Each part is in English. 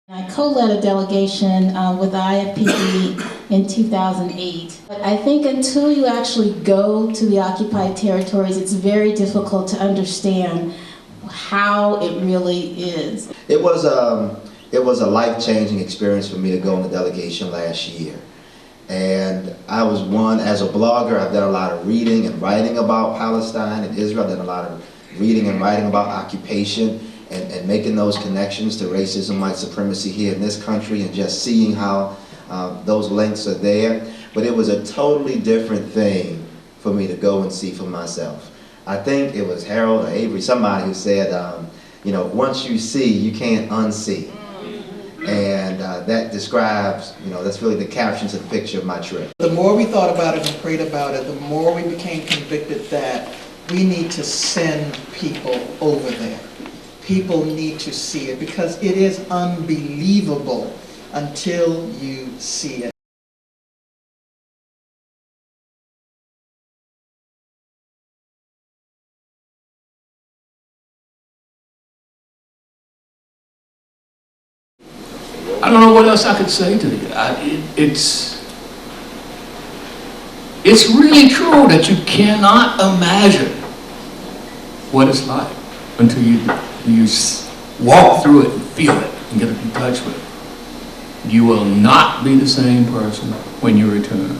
I co-led a delegation with the IFPD in 2008. But I think until you actually go to the occupied territories, it's very difficult to understand how it really is. It was a life-changing experience for me to go on the delegation last year. And I was one, as a blogger, I've done a lot of reading and writing about Palestine and Israel. I've done a lot of reading and writing about occupation and making those connections to racism, white supremacy here in this country, and just seeing how those links are there. But it was a totally different thing for me to go and see for myself. I think it was Harold or Avery, somebody who said, you know, once you see, you can't unsee. And that describes, you know, that's really the caption to the picture of my trip. The more we thought about it and prayed about it, the more we became convicted that we need to send people over there. People need to see it because it is unbelievable until you see it. I don't know what else I could say to you. It's really true that you cannot imagine what it's like until you walk through it and feel it and get in touch with it. You will not be the same person when you return.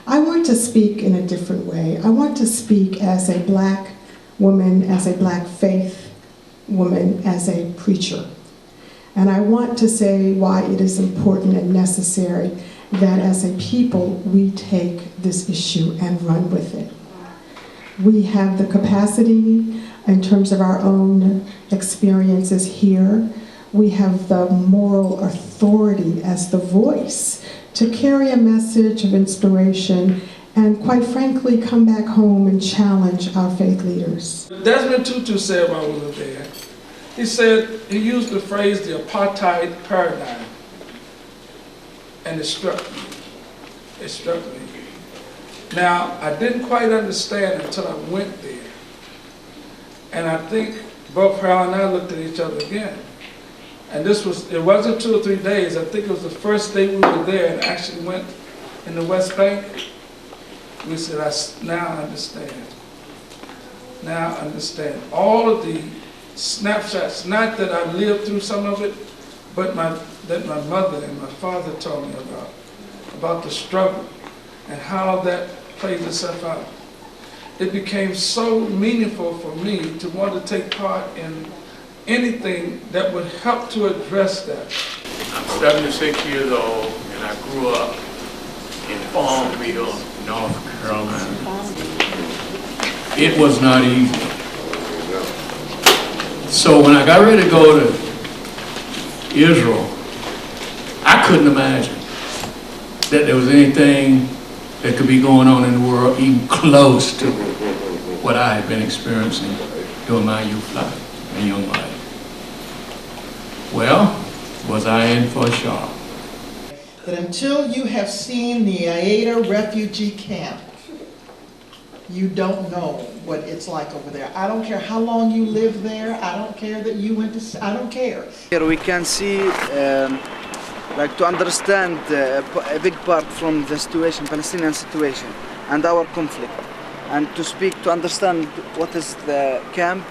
I want to speak in a different way. I want to speak as a black woman, as a black faith woman, as a preacher. And I want to say why it is important and necessary that as a people we take this issue and run with it. We have the capacity in terms of our own experiences here. We have the moral authority as the voice to carry a message of inspiration and, quite frankly, come back home and challenge our faith leaders. Desmond Tutu said while we were there, he said, he used the phrase the apartheid paradigm, and it struck me. It struck me. Now, I didn't quite understand until I went there. And I think both Harold and I looked at each other again. And it wasn't 2 or 3 days. I think it was the first day we were there and actually went in the West Bank. We said, now I understand. Now I understand. All of the snapshots, not that I lived through some of it, but that my mother and my father told me about the struggle and how that plays itself out. It became so meaningful for me to want to take part in anything that would help to address that. I'm 76 years old and I grew up in Farmville, North Carolina. It was not easy. So when I got ready to go to Israel, I couldn't imagine that there was anything that could be going on in the world even close to what I had been experiencing during my youth life and young life. Well, was I in for a shock? That until you have seen the Aida refugee camp, you don't know what it's like over there. I don't care how long you live there. I don't care that you went to, I don't care. Here we can see, like to understand a big part from the situation, Palestinian situation, and our conflict. And to speak, to understand what is the camp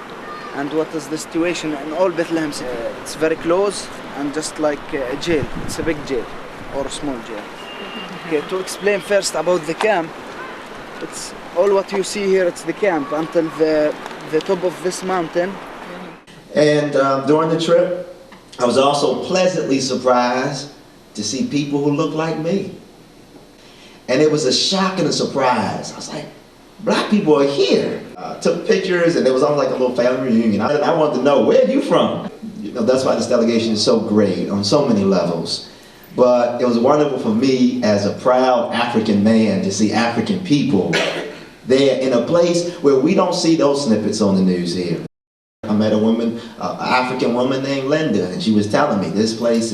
and what is the situation in all Bethlehem City. It's very close and just like a jail. It's a big jail or a small jail. Okay, to explain first about the camp, it's all what you see here, it's the camp until the top of this mountain. And during the trip, I was also pleasantly surprised to see people who look like me. And it was a shock and a surprise. I was like, black people are here. Took pictures and it was almost like a little family reunion. I wanted to know, where are you from? You know, that's why this delegation is so great on so many levels. But it was wonderful for me as a proud African man to see African people there in a place where we don't see those snippets on the news here. I met a woman, an African woman named Linda, and she was telling me this place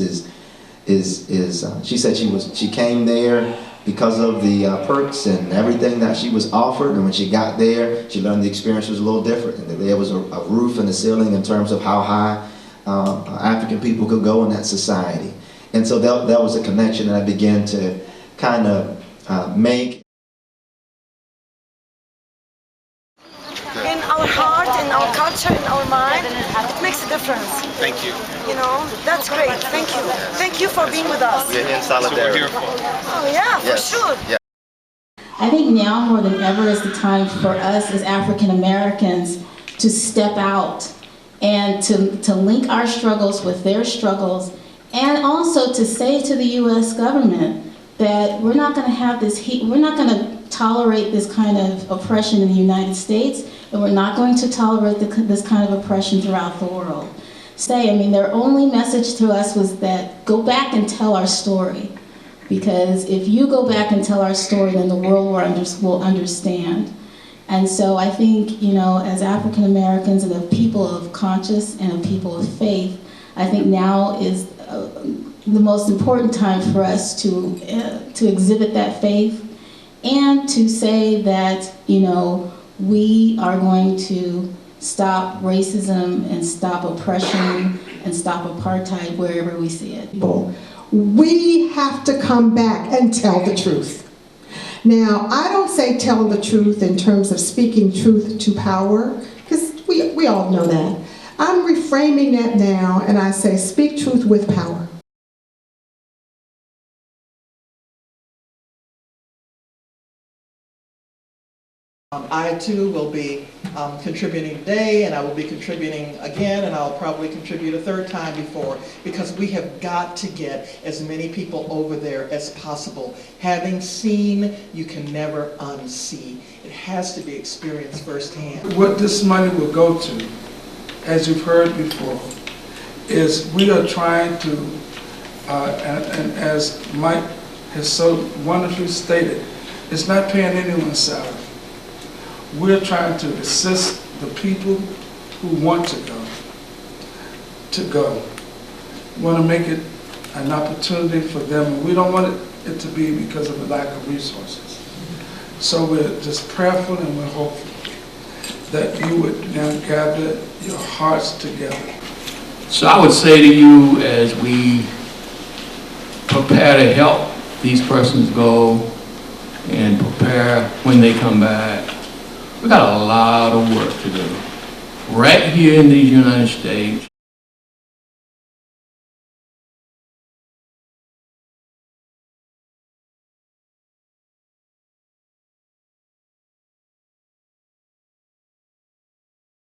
she said she came there because of the perks and everything that she was offered, and when she got there, she learned the experience was a little different, and that there was a roof in the ceiling in terms of how high African people could go in that society. And so that was a connection that I began to kind of make. In our heart, in our culture, in our mind, it makes a difference. Thank you. You know, that's great. Thank you. Thank you for being with us. We're in solidarity. Oh yeah, for sure. Yeah. I think now more than ever is the time for us as African Americans to step out and to link our struggles with their struggles, and also to say to the U.S. government that we're not going to have this we're not going to tolerate this kind of oppression in the United States, and we're not going to tolerate this kind of oppression throughout the world. I mean, their only message to us was that go back and tell our story. Because if you go back and tell our story, then the world will understand. And so I think, you know, as African Americans and a people of conscience and a people of faith, I think now is the most important time for us to exhibit that faith and to say that, you know, we are going to stop racism and stop oppression and stop apartheid wherever we see it. We have to come back and tell the truth. Now, I don't say tell the truth in terms of speaking truth to power, because we all know that. I'm reframing that now, and I say speak truth with power. I too will be contributing today, and I will be contributing again, and I'll probably contribute a third time because we have got to get as many people over there as possible. Having seen, you can never unsee. It has to be experienced firsthand. What this money will go to, as you've heard before, is we are trying to, and as Mike has so wonderfully stated, it's not paying anyone's salary. We're trying to assist the people who want to go. We want to make it an opportunity for them, and we don't want it to be because of a lack of resources. So we're just prayerful and we're hopeful that you would now gather your hearts together. So I would say to you, as we prepare to help these persons go and prepare when they come back, we got a lot of work to do. Right here in the United States,